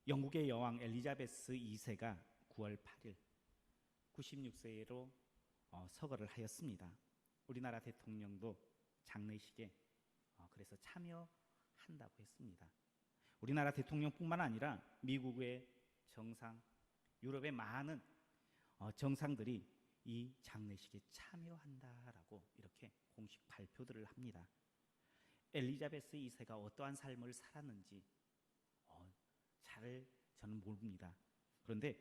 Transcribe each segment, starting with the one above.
영국의 여왕 엘리자베스 2세가 9월 8일 96세로 서거를 하였습니다. 우리나라 대통령도 장례식에 그래서 참여한다고 했습니다. 우리나라 대통령뿐만 아니라 미국의 정상, 유럽의 많은 정상들이 이 장례식에 참여한다라고 이렇게 공식 발표들을 합니다. 엘리자베스 2세가 어떠한 삶을 살았는지 잘 저는 모릅니다. 그런데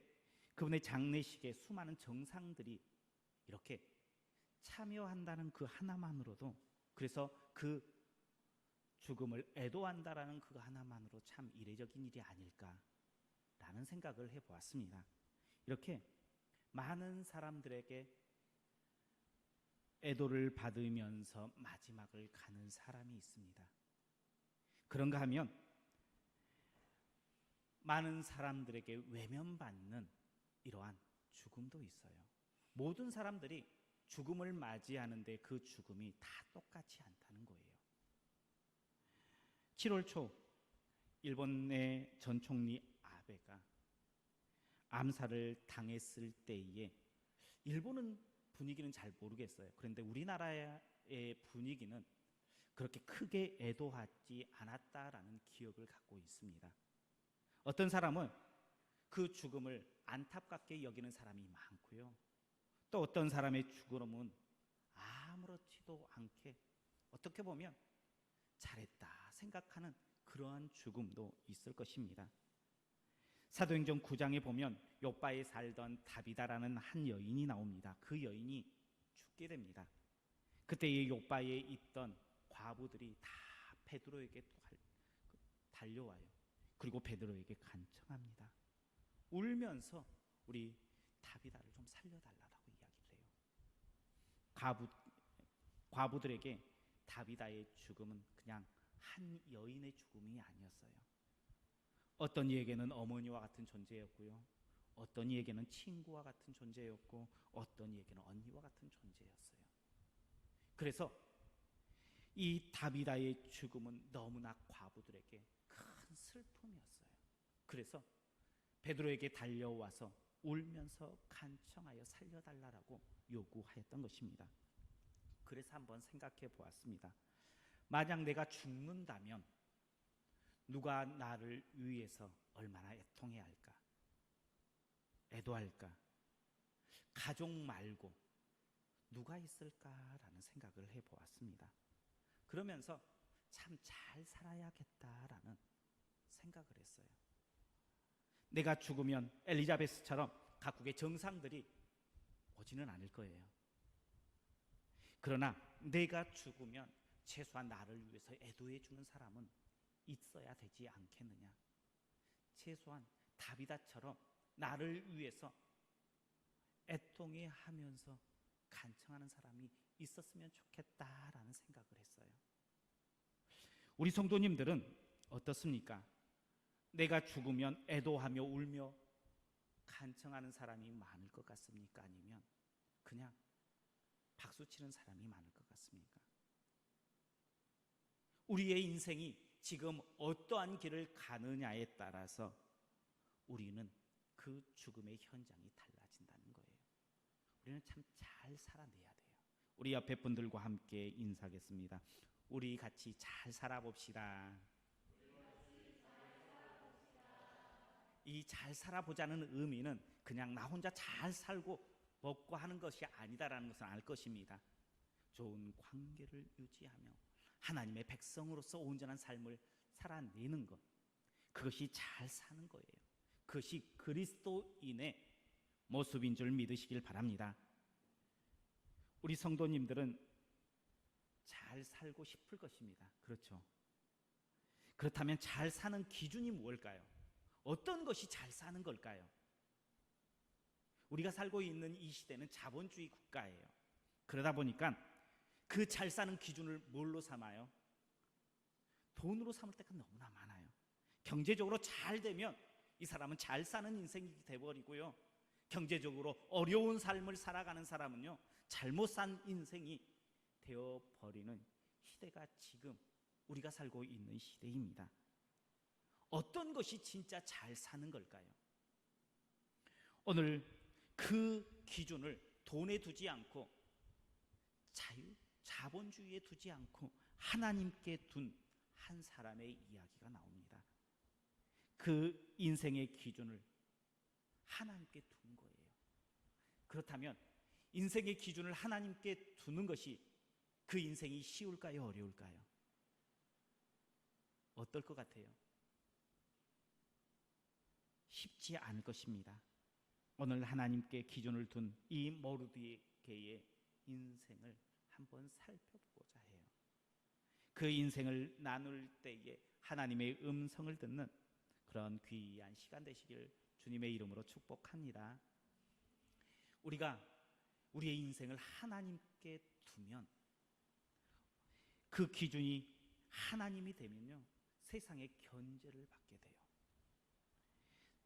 그분의 장례식에 수많은 정상들이 이렇게 참여한다는 그 하나만으로도, 그래서 그 죽음을 애도한다라는 그 하나만으로 참 이례적인 일이 아닐까라는 생각을 해보았습니다. 이렇게 많은 사람들에게 애도를 받으면서 마지막을 가는 사람이 있습니다. 그런가 하면 많은 사람들에게 외면받는 이러한 죽음도 있어요. 모든 사람들이 죽음을 맞이하는데 그 죽음이 다 똑같지 않다는 거예요. 7월 초 일본의 전 총리 아베가 암살을 당했을 때에 일본은 분위기는 잘 모르겠어요. 그런데 우리나라의 분위기는 그렇게 크게 애도하지 않았다라는 기억을 갖고 있습니다. 어떤 사람은 그 죽음을 안타깝게 여기는 사람이 많고요. 또 어떤 사람의 죽음은 아무렇지도 않게 어떻게 보면 잘했다 생각하는 그러한 죽음도 있을 것입니다. 사도행전 9장에 보면 요빠에 살던 다비다라는 한 여인이 나옵니다. 그 여인이 죽게 됩니다. 그때 이 요빠에 있던 과부들이 다 베드로에게 달려와요. 그리고 베드로에게 간청합니다. 울면서 우리 다비다를 좀 살려달라고 이야기를 해요. 과부들에게 다비다의 죽음은 그냥 한 여인의 죽음이 아니었어요. 어떤 이에게는 어머니와 같은 존재였고요, 어떤 이에게는 친구와 같은 존재였고, 어떤 이에게는 언니와 같은 존재였어요. 그래서 이 다비다의 죽음은 너무나 과부들에게 큰 슬픔이었어요. 그래서 베드로에게 달려와서 울면서 간청하여 살려달라고 요구하였던 것입니다. 그래서 한번 생각해 보았습니다. 만약 내가 죽는다면 누가 나를 위해서 얼마나 애통해야 할까? 애도할까? 가족 말고 누가 있을까라는 생각을 해보았습니다. 그러면서 참 잘 살아야겠다라는 생각을 했어요. 내가 죽으면 엘리자베스처럼 각국의 정상들이 오지는 않을 거예요. 그러나 내가 죽으면 최소한 나를 위해서 애도해 주는 사람은 있어야 되지 않겠느냐. 최소한 다비다처럼 나를 위해서 애통해 하면서 간청하는 사람이 있었으면 좋겠다라는 생각을 했어요. 우리 성도님들은 어떻습니까? 내가 죽으면 애도하며 울며 간청하는 사람이 많을 것 같습니까? 아니면 그냥 박수치는 사람이 많을 것 같습니까? 우리의 인생이 지금 어떠한 길을 가느냐에 따라서 우리는 그 죽음의 현장이 달라진다는 거예요. 우리는 참 잘 살아내야 돼요. 우리 옆에 분들과 함께 인사하겠습니다. 우리 같이 잘 살아봅시다. 이 잘 살아보자는 의미는 그냥 나 혼자 잘 살고 먹고 하는 것이 아니다라는 것을 알 것입니다. 좋은 관계를 유지하며 하나님의 백성으로서 온전한 삶을 살아내는 것, 그것이 잘 사는 거예요. 그것이 그리스도인의 모습인 줄 믿으시길 바랍니다. 우리 성도님들은 잘 살고 싶을 것입니다. 그렇죠? 그렇다면 잘 사는 기준이 무엇일까요? 어떤 것이 잘 사는 걸까요? 우리가 살고 있는 이 시대는 자본주의 국가예요. 그러다 보니까 그 잘 사는 기준을 뭘로 삼아요? 돈으로 삼을 때가 너무나 많아요. 경제적으로 잘 되면 이 사람은 잘 사는 인생이 돼버리고요, 경제적으로 어려운 삶을 살아가는 사람은요, 잘못 산 인생이 되어버리는 시대가 지금 우리가 살고 있는 시대입니다. 어떤 것이 진짜 잘 사는 걸까요? 오늘 그 기준을 돈에 두지 않고 자본주의에 두지 않고 하나님께 둔 한 사람의 이야기가 나옵니다. 그 인생의 기준을 하나님께 둔 거예요. 그렇다면 인생의 기준을 하나님께 두는 것이 그 인생이 쉬울까요? 어려울까요? 어떨 것 같아요? 쉽지 않을 것입니다. 오늘 하나님께 기준을 둔 이 모르드게의 인생을 한번 살펴보고자 해요. 그 인생을 나눌 때에 하나님의 음성을 듣는 그런 귀한 시간 되시길 주님의 이름으로 축복합니다. 우리가 우리의 인생을 하나님께 두면, 그 기준이 하나님이 되면요, 세상의 견제를 받게 돼요.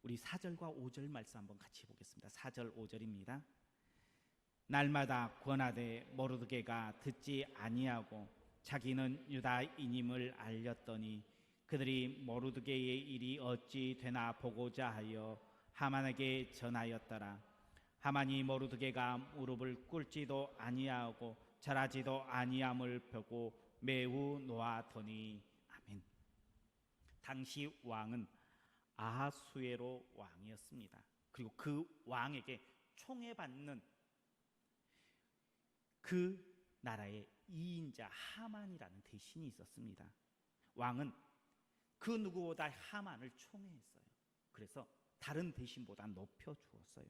우리 4절과 5절 말씀 한번 같이 보겠습니다. 4절 5절입니다. 날마다 권하되 모르드게가 듣지 아니하고 자기는 유다인임을 알렸더니 그들이 모르드게의 일이 어찌 되나 보고자 하여 하만에게 전하였더라. 하만이 모르드게가 무릎을 꿇지도 아니하고 절하지도 아니함을 보고 매우 노하더니. 아멘. 당시 왕은 아하수에로 왕이었습니다. 그리고 그 왕에게 총애받는 그 나라의 2인자 하만이라는 대신이 있었습니다. 왕은 그 누구보다 하만을 총애했어요. 그래서 다른 대신보다 높여주었어요.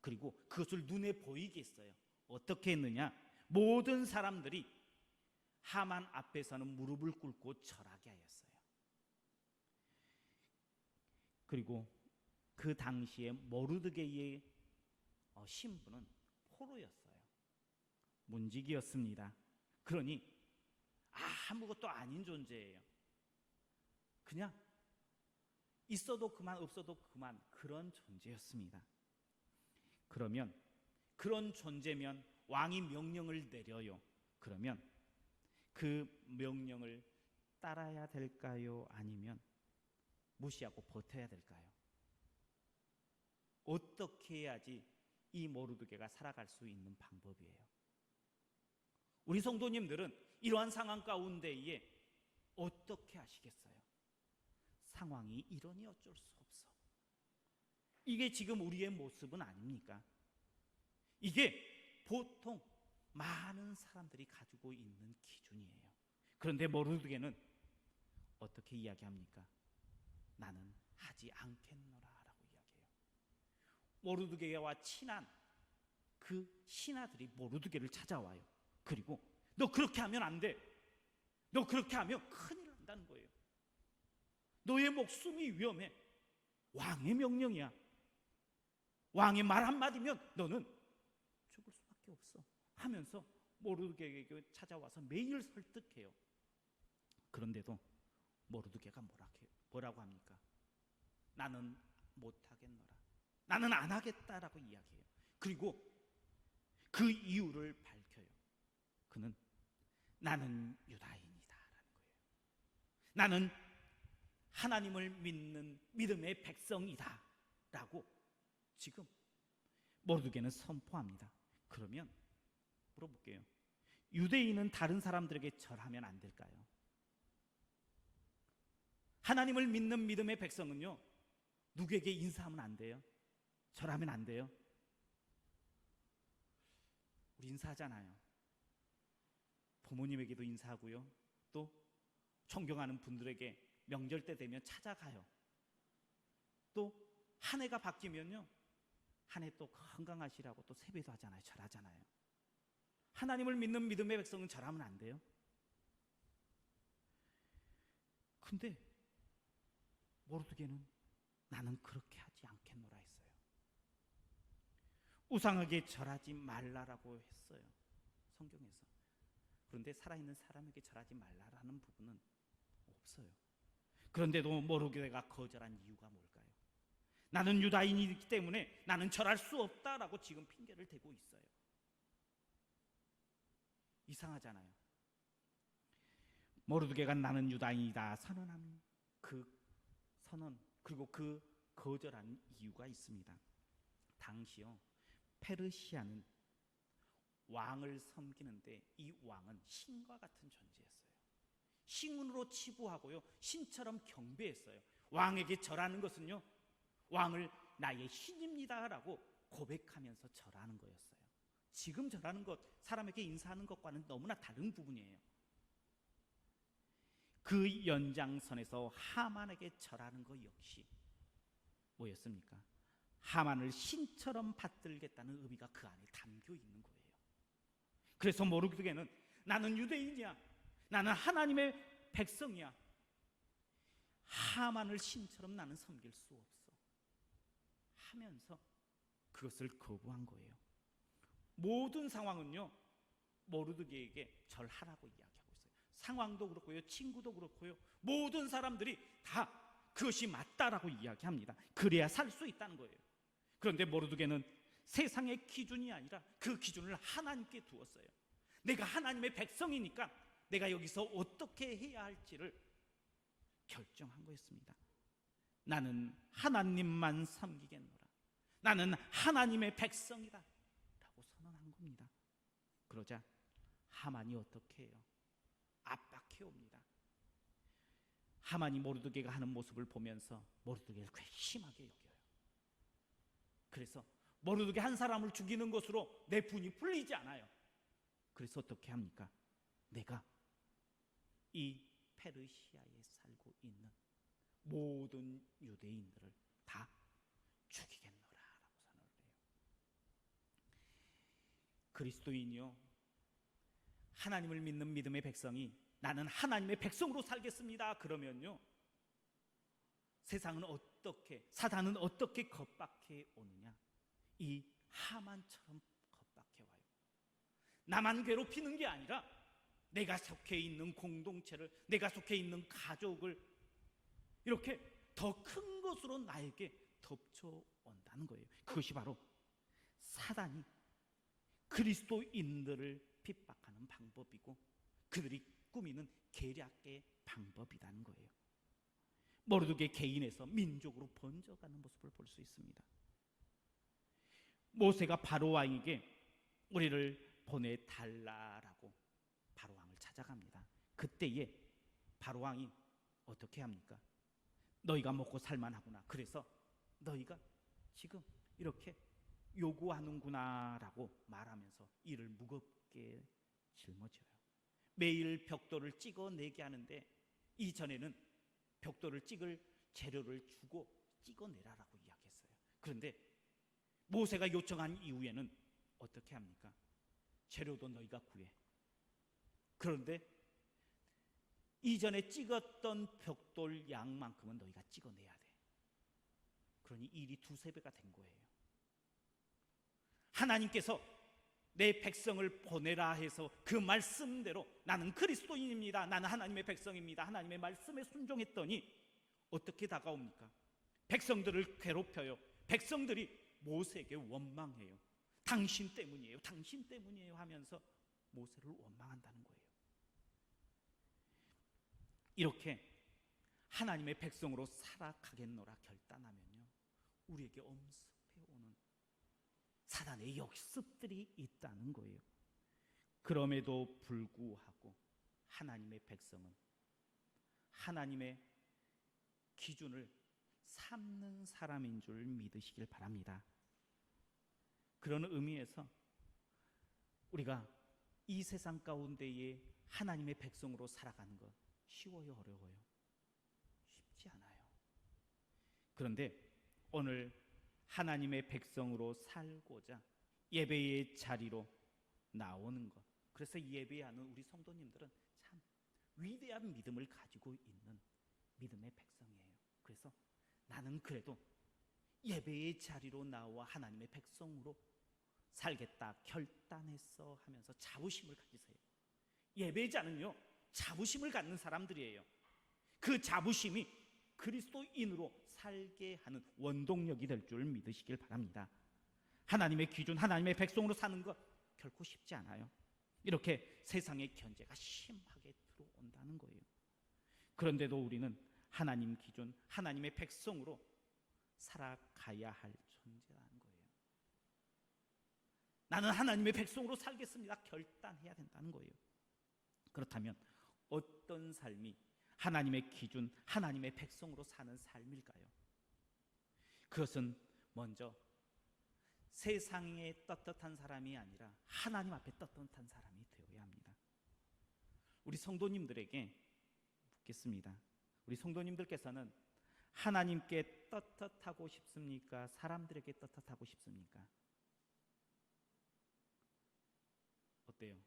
그리고 그것을 눈에 보이게 했어요. 어떻게 했느냐? 모든 사람들이 하만 앞에서는 무릎을 꿇고 절하게 하였어요. 그리고 그 당시에 모르드게의 신분은 포로였어요. 문지기였습니다. 그러니 아무것도 아닌 존재예요. 그냥 있어도 그만 없어도 그만 그런 존재였습니다. 그러면 그런 존재면 왕이 명령을 내려요. 그러면 그 명령을 따라야 될까요? 아니면 무시하고 버텨야 될까요? 어떻게 해야지 이 모르드게가 살아갈 수 있는 방법이에요? 우리 성도님들은 이러한 상황 가운데에 어떻게 하시겠어요? 상황이 이러니 어쩔 수 없어. 이게 지금 우리의 모습은 아닙니까? 이게 보통 많은 사람들이 가지고 있는 기준이에요. 그런데 모르드게는 어떻게 이야기합니까? 나는 하지 않겠노라 라고 이야기해요. 모르드게와 친한 그 신하들이 모르드게를 찾아와요. 그리고 너 그렇게 하면 안 돼. 너 그렇게 하면 큰일 난다는 거예요. 너의 목숨이 위험해. 왕의 명령이야. 왕의 말 한마디면 너는 죽을 수밖에 없어 하면서 모르드게에게 찾아와서 매일 설득해요. 그런데도 모르드게가 뭐라고 합니까? 나는 못하겠노라. 나는 안 하겠다라고 이야기해요. 그리고 그 이유를 밝혀요. 그는 나는 유다인이다라는 거예요. 나는 하나님을 믿는 믿음의 백성이다 라고 지금 모르드게는 선포합니다. 그러면 물어볼게요. 유대인은 다른 사람들에게 절하면 안 될까요? 하나님을 믿는 믿음의 백성은요, 누구에게 인사하면 안 돼요? 절하면 안 돼요? 우리 인사하잖아요. 부모님에게도 인사하고요, 또 존경하는 분들에게 명절 때 되면 찾아가요. 또 한 해가 바뀌면요, 한 해 또 건강하시라고 또 세배도 하잖아요. 절하잖아요. 하나님을 믿는 믿음의 백성은 절하면 안 돼요? 근데 모르드게는 나는 그렇게 하지 않겠노라 했어요. 우상에게 절하지 말라라고 했어요, 성경에서. 그런데 살아있는 사람에게 절하지 말라라는 부분은 없어요. 그런데도 모르드게가 거절한 이유가 뭘까요? 나는 유다인이기 때문에 나는 절할 수 없다라고 지금 핑계를 대고 있어요. 이상하잖아요. 모르드게가 나는 유다인이다 선언한 그 선언, 그리고 그 거절한 이유가 있습니다. 당시요, 페르시아는 왕을 섬기는데 이 왕은 신과 같은 존재였어요. 신으로 치부하고요, 신처럼 경배했어요. 왕에게 절하는 것은요, 왕을 나의 신입니다라고 고백하면서 절하는 거였어요. 지금 절하는 것, 사람에게 인사하는 것과는 너무나 다른 부분이에요. 그 연장선에서 하만에게 절하는 것 역시 뭐였습니까? 하만을 신처럼 받들겠다는 의미가 그 안에 담겨 있는 거예요. 그래서 모르드게는 나는 유대인이야, 나는 하나님의 백성이야, 하만을 신처럼 나는 섬길 수 없어 하면서 그것을 거부한 거예요. 모든 상황은요, 모르드게에게 절하라고 이야기하고 있어요. 상황도 그렇고요, 친구도 그렇고요, 모든 사람들이 다 그것이 맞다라고 이야기합니다. 그래야 살 수 있다는 거예요. 그런데 모르드게는 세상의 기준이 아니라 그 기준을 하나님께 두었어요. 내가 하나님의 백성이니까 내가 여기서 어떻게 해야 할지를 결정한 거였습니다. 나는 하나님만 섬기겠노라, 나는 하나님의 백성이다 라고 선언한 겁니다. 그러자 하만이 어떻게 해요? 압박해 옵니다. 하만이 모르드게가 하는 모습을 보면서 모르드게를 괘씸하게 여겨요. 그래서 모르드게 한 사람을 죽이는 것으로 내 분이 풀리지 않아요. 그래서 어떻게 합니까? 내가 이 페르시아에 살고 있는 모든 유대인들을 다 죽이겠노라 라고 선언을 해요. 그리스도인이요, 하나님을 믿는 믿음의 백성이 나는 하나님의 백성으로 살겠습니다 그러면요, 세상은 어떻게, 사단은 어떻게 겁박해 오느냐, 이 하만처럼 겁박해 와요. 나만 괴롭히는 게 아니라 내가 속해 있는 공동체를, 내가 속해 있는 가족을 이렇게 더 큰 것으로 나에게 덮쳐온다는 거예요. 그것이 바로 사단이 그리스도인들을 핍박하는 방법이고 그들이 꾸미는 계략의 방법이라는 거예요. 모르드게 개인에서 민족으로 번져가는 모습을 볼 수 있습니다. 모세가 바로 왕에게 우리를 보내달라라고 바로 왕을 찾아갑니다. 그때에 바로 왕이 어떻게 합니까? 너희가 먹고 살만하구나, 그래서 너희가 지금 이렇게 요구하는구나 라고 말하면서 이를 무겁게 짊어져요. 매일 벽돌을 찍어내게 하는데 이전에는 벽돌을 찍을 재료를 주고 찍어내라라고 이야기했어요. 그런데 모세가 요청한 이후에는 어떻게 합니까? 재료도 너희가 구해. 그런데 이전에 찍었던 벽돌 양만큼은 너희가 찍어내야 돼. 그러니 일이 두세 배가 된 거예요. 하나님께서 내 백성을 보내라 해서 그 말씀대로 나는 그리스도인입니다, 나는 하나님의 백성입니다, 하나님의 말씀에 순종했더니 어떻게 다가옵니까? 백성들을 괴롭혀요. 백성들이 모세에게 원망해요. 당신 때문이에요, 당신 때문이에요 하면서 모세를 원망한다는 거예요. 이렇게 하나님의 백성으로 살아가겠노라 결단하면요, 우리에게 엄습해오는 사단의 역습들이 있다는 거예요. 그럼에도 불구하고 하나님의 백성은 하나님의 기준을 삼는 사람인 줄 믿으시길 바랍니다. 그런 의미에서 우리가 이 세상 가운데에 하나님의 백성으로 살아가는 것 쉬워요, 어려워요? 쉽지 않아요. 그런데 오늘 하나님의 백성으로 살고자 예배의 자리로 나오는 것, 그래서 예배하는 우리 성도님들은 참 위대한 믿음을 가지고 있는 믿음의 백성이에요. 그래서 나는 그래도 예배의 자리로 나와 하나님의 백성으로 살겠다 결단했어 하면서 자부심을 가지세요. 예배자는요, 자부심을 갖는 사람들이에요. 그 자부심이 그리스도인으로 살게 하는 원동력이 될 줄 믿으시길 바랍니다. 하나님의 기준, 하나님의 백성으로 사는 것 결코 쉽지 않아요. 이렇게 세상의 견제가 심하게 들어온다는 거예요. 그런데도 우리는 하나님 기준, 하나님의 백성으로 살아가야 할 존재라는 거예요. 나는 하나님의 백성으로 살겠습니다. 결단해야 된다는 거예요. 그렇다면 어떤 삶이 하나님의 기준, 하나님의 백성으로 사는 삶일까요? 그것은 먼저 세상에 떳떳한 사람이 아니라 하나님 앞에 떳떳한 사람이 되어야 합니다. 우리 성도님들에게 묻겠습니다. 우리 성도님들께서는 하나님께 떳떳하고 싶습니까? 사람들에게 떳떳하고 싶습니까? 어때요?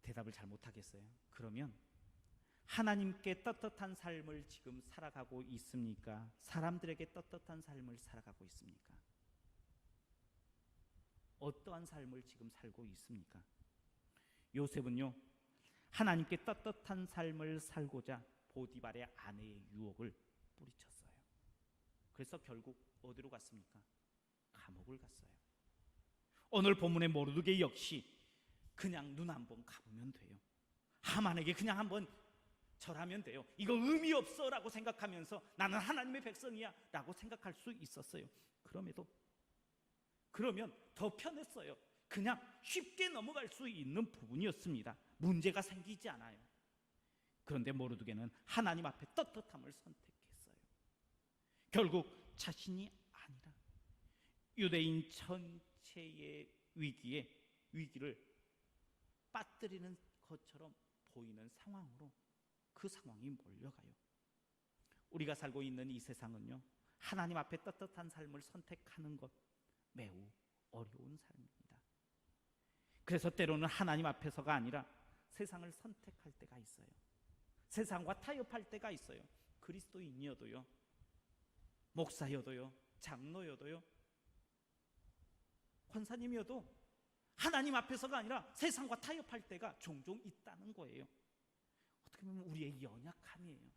대답을 잘 못하겠어요? 그러면 하나님께 떳떳한 삶을 지금 살아가고 있습니까? 사람들에게 떳떳한 삶을 살아가고 있습니까? 어떠한 삶을 지금 살고 있습니까? 요셉은요, 하나님께 떳떳한 삶을 살고자 보디발의 아내의 유혹을 뿌리쳤어요. 그래서 결국 어디로 갔습니까? 감옥을 갔어요. 오늘 본문의 모르드게 역시 그냥 눈 한번 감으면 돼요. 하만에게 그냥 한번 절하면 돼요. 이거 의미 없어 라고 생각하면서 나는 하나님의 백성이야 라고 생각할 수 있었어요. 그러면 더 편했어요. 그냥 쉽게 넘어갈 수 있는 부분이었습니다. 문제가 생기지 않아요. 그런데 모르드게는 하나님 앞에 떳떳함을 선택했어요. 결국 자신이 아니라 유대인 전체의 위기를 빠뜨리는 것처럼 보이는 상황으로 그 상황이 몰려가요. 우리가 살고 있는 이 세상은요, 하나님 앞에 떳떳한 삶을 선택하는 것 매우 어려운 삶입니다. 그래서 때로는 하나님 앞에서가 아니라 세상을 선택할 때가 있어요. 세상과 타협할 때가 있어요. 그리스도인이어도요, 목사여도요, 장로여도요, 권사님이어도 하나님 앞에서가 아니라 세상과 타협할 때가 종종 있다는 거예요. 어떻게 보면 우리의 연약함이에요.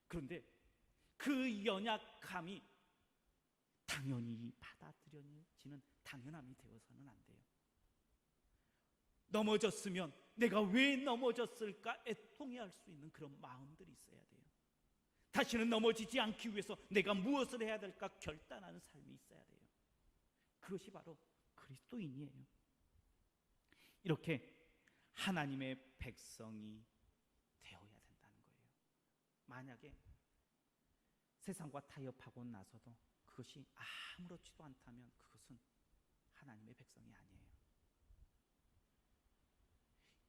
그런데 그 연약함이 당연히 받아들여지는 당연함이 되어서는 안 돼요. 넘어졌으면 내가 왜 넘어졌을까 애통해할 수 있는 그런 마음들이 있어야 돼요. 다시는 넘어지지 않기 위해서 내가 무엇을 해야 될까 결단하는 삶이 있어야 돼요. 그것이 바로 그리스도인이에요. 이렇게 하나님의 백성이 되어야 된다는 거예요. 만약에 세상과 타협하고 나서도 그것이 아무렇지도 않다면 그것은 하나님의 백성이 아니에요.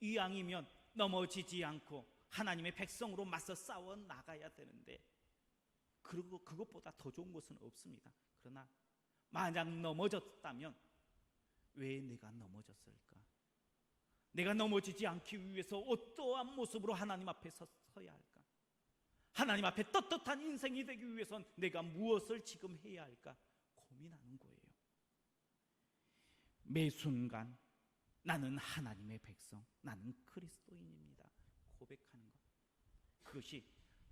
이왕이면 넘어지지 않고 하나님의 백성으로 맞서 싸워 나가야 되는데, 그리고 그것보다 더 좋은 것은 없습니다. 그러나 만약 넘어졌다면 왜 내가 넘어졌을까? 내가 넘어지지 않기 위해서 어떠한 모습으로 하나님 앞에 서야 할까? 하나님 앞에 떳떳한 인생이 되기 위해선 내가 무엇을 지금 해야 할까 고민하는 거예요. 매 순간 나는 하나님의 백성, 나는 그리스도인입니다 고백하는 것, 그것이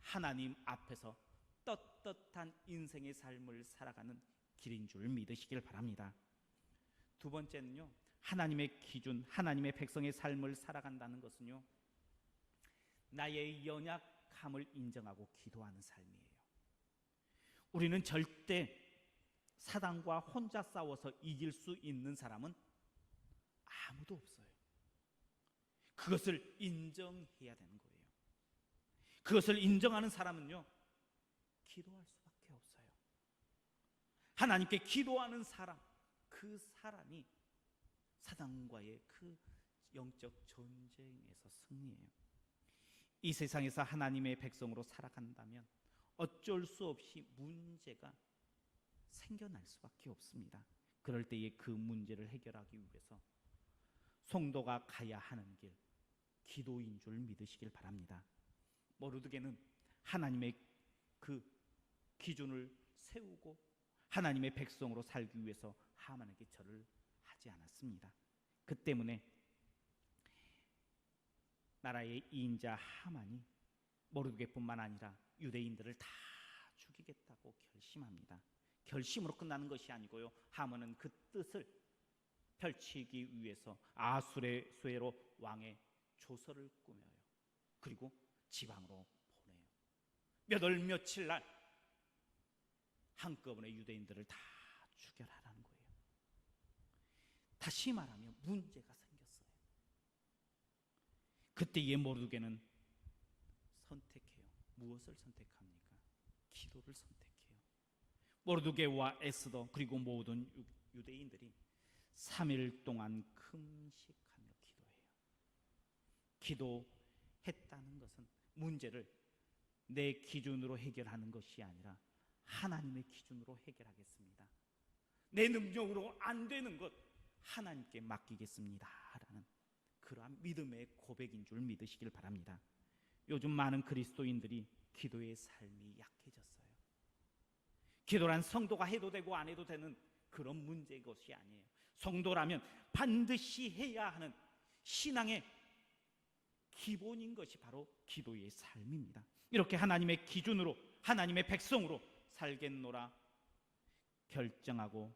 하나님 앞에서 떳떳한 인생의 삶을 살아가는 길인 줄 믿으시길 바랍니다. 두 번째는요, 하나님의 기준, 하나님의 백성의 삶을 살아간다는 것은요, 나의 연약함을 인정하고 기도하는 삶이에요. 우리는 절대 사단과 혼자 싸워서 이길 수 있는 사람은 아무도 없어요. 그것을 인정해야 되는 거예요. 그것을 인정하는 사람은요, 기도할 수밖에 없어요. 하나님께 기도하는 사람, 그 사람이 사단과의 그 영적 전쟁에서 승리해요. 이 세상에서 하나님의 백성으로 살아간다면 어쩔 수 없이 문제가 생겨날 수밖에 없습니다. 그럴 때에 그 문제를 해결하기 위해서 성도가 가야 하는 길, 기도인 줄 믿으시길 바랍니다. 모르드게는 하나님의 그 기준을 세우고 하나님의 백성으로 살기 위해서 하만에게 절을 하지 않았습니다. 그 때문에 나라의 이인자 하만이 모르드게뿐만 아니라 유대인들을 다 죽이겠다고 결심합니다. 결심으로 끝나는 것이 아니고요, 하만은 그 뜻을 펼치기 위해서 아수에로 왕의 조서를 꾸며요. 그리고 지방으로 보내요. 몇 월 며칠 날 한꺼번에 유대인들을 다 추결하라는 거예요. 다시 말하면 문제가 생겼어요. 그때의 모르드게는 선택해요. 무엇을 선택합니까? 기도를 선택해요. 모르드게와 에스더 그리고 모든 유대인들이 3일 동안 금식하며 기도해요. 기도했다는 것은 문제를 내 기준으로 해결하는 것이 아니라 하나님의 기준으로 해결하겠습니다. 내 능력으로 안 되는 것 하나님께 맡기겠습니다 라는 그러한 믿음의 고백인 줄 믿으시길 바랍니다. 요즘 많은 그리스도인들이 기도의 삶이 약해졌어요. 기도란 성도가 해도 되고 안 해도 되는 그런 문제의 것이 아니에요. 성도라면 반드시 해야 하는 신앙의 기본인 것이 바로 기도의 삶입니다. 이렇게 하나님의 기준으로 하나님의 백성으로 살겠노라 결정하고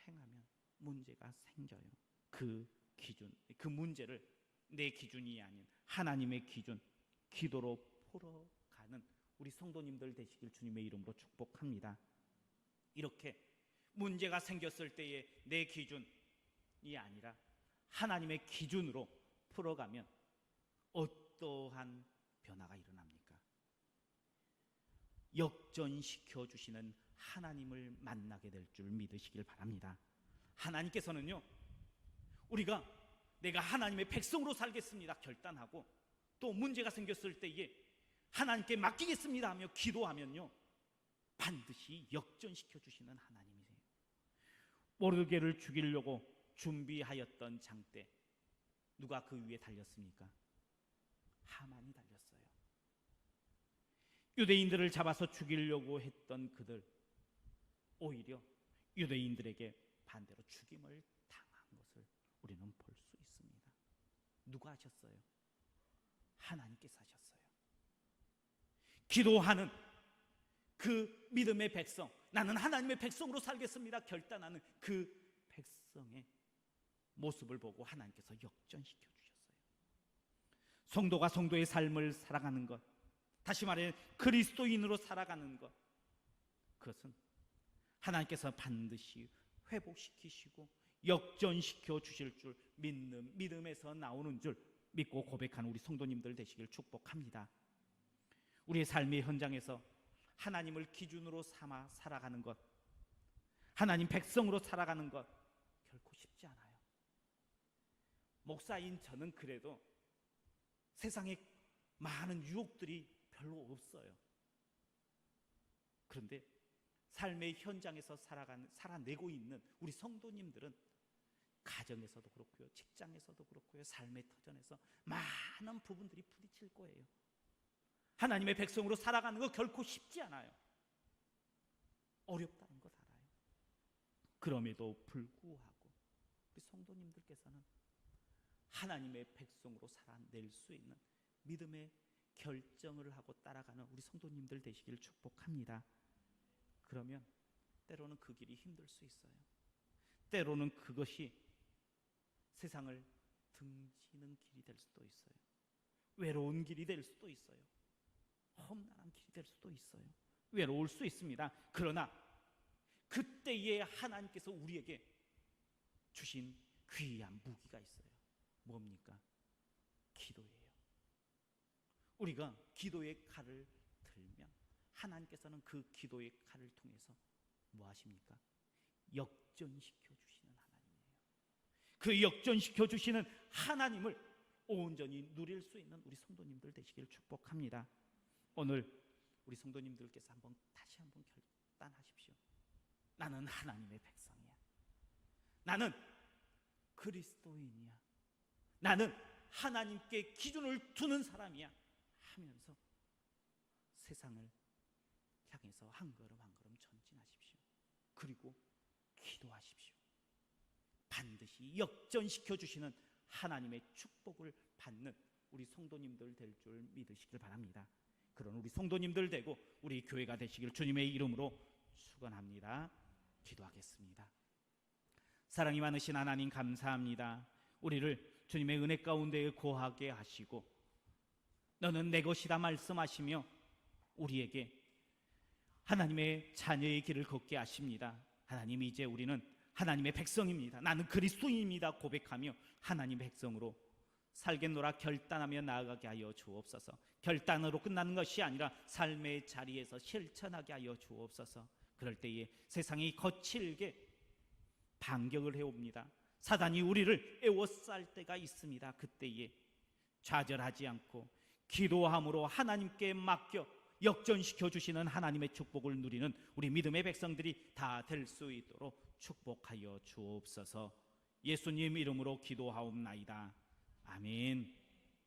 행하면 문제가 생겨요. 그 기준, 그 문제를 내 기준이 아닌 하나님의 기준, 기도로 풀어가는 우리 성도님들 되시길 주님의 이름으로 축복합니다. 이렇게 문제가 생겼을 때의 내 기준이 아니라 하나님의 기준으로 풀어가면 어떠한 변화가 일어납니까? 역전시켜 주시는 하나님을 만나게 될 줄 믿으시길 바랍니다. 하나님께서는요, 우리가 내가 하나님의 백성으로 살겠습니다 결단하고 또 문제가 생겼을 때에 하나님께 맡기겠습니다 하며 기도하면요 반드시 역전시켜 주시는 하나님이세요. 모르드게를 죽이려고 준비하였던 장대 누가 그 위에 달렸습니까? 하만이 달렸어요. 유대인들을 잡아서 죽이려고 했던 그들 오히려 유대인들에게 반대로 죽임을 당한 것을 우리는 볼 수 있습니다. 누가 하셨어요? 하나님께서 하셨어요. 기도하는 그 믿음의 백성, 나는 하나님의 백성으로 살겠습니다 결단하는 그 백성의 모습을 보고 하나님께서 역전시켜 주셨어요. 성도가 성도의 삶을 살아가는 것, 다시 말해 그리스도인으로 살아가는 것, 그것은 하나님께서 반드시 회복시키시고 역전시켜 주실 줄 믿는 믿음에서 나오는 줄 믿고 고백하는 우리 성도님들 되시길 축복합니다. 우리의 삶의 현장에서 하나님을 기준으로 삼아 살아가는 것, 하나님 백성으로 살아가는 것 결코 쉽지 않아요. 목사인 저는 그래도 세상에 많은 유혹들이 별로 없어요. 그런데 삶의 현장에서 살아내고 있는 우리 성도님들은 가정에서도 그렇고요, 직장에서도 그렇고요, 삶의 터전에서 많은 부분들이 부딪힐 거예요. 하나님의 백성으로 살아가는 거 결코 쉽지 않아요. 어렵다는 것 알아요. 그럼에도 불구하고 우리 성도님들께서는 하나님의 백성으로 살아낼 수 있는 믿음의 결정을 하고 따라가는 우리 성도님들 되시길 축복합니다. 그러면 때로는 그 길이 힘들 수 있어요. 때로는 그것이 세상을 등지는 길이 될 수도 있어요. 외로운 길이 될 수도 있어요. 험난한 길이 될 수도 있어요. 외로울 수 있습니다. 그러나 그때에 하나님께서 우리에게 주신 귀한 무기가 있어요. 뭡니까? 기도예요. 우리가 기도의 칼을 들면 하나님께서는 그 기도의 칼을 통해서 뭐 하십니까? 역전시켜 주시는 하나님이에요. 그 역전시켜 주시는 하나님을 온전히 누릴 수 있는 우리 성도님들 되시길 축복합니다. 오늘 우리 성도님들께서 다시 한번 결단하십시오. 나는 하나님의 백성이야. 나는 그리스도인이야. 나는 하나님께 기준을 두는 사람이야 하면서 세상을 향해서 한 걸음 한 걸음 전진하십시오. 그리고 기도하십시오. 반드시 역전시켜 주시는 하나님의 축복을 받는 우리 성도님들 될 줄 믿으시길 바랍니다. 그런 우리 성도님들 되고 우리 교회가 되시길 주님의 이름으로 축원합니다. 기도하겠습니다. 사랑이 많으신 하나님 감사합니다. 우리를 주님의 은혜 가운데 거하게 하시고 너는 내 것이다 말씀하시며 우리에게 하나님의 자녀의 길을 걷게 하십니다. 하나님, 이제 우리는 하나님의 백성입니다. 나는 그리스도인입니다 고백하며 하나님의 백성으로 살겠노라 결단하며 나아가게 하여 주옵소서. 결단으로 끝나는 것이 아니라 삶의 자리에서 실천하게 하여 주옵소서. 그럴 때에 세상이 거칠게 반격을 해옵니다. 사단이 우리를 에워쌀 때가 있습니다. 그때에 좌절하지 않고 기도함으로 하나님께 맡겨 역전시켜 주시는 하나님의 축복을 누리는 우리 믿음의 백성들이 다 될 수 있도록 축복하여 주옵소서. 예수님 이름으로 기도하옵나이다. 아멘.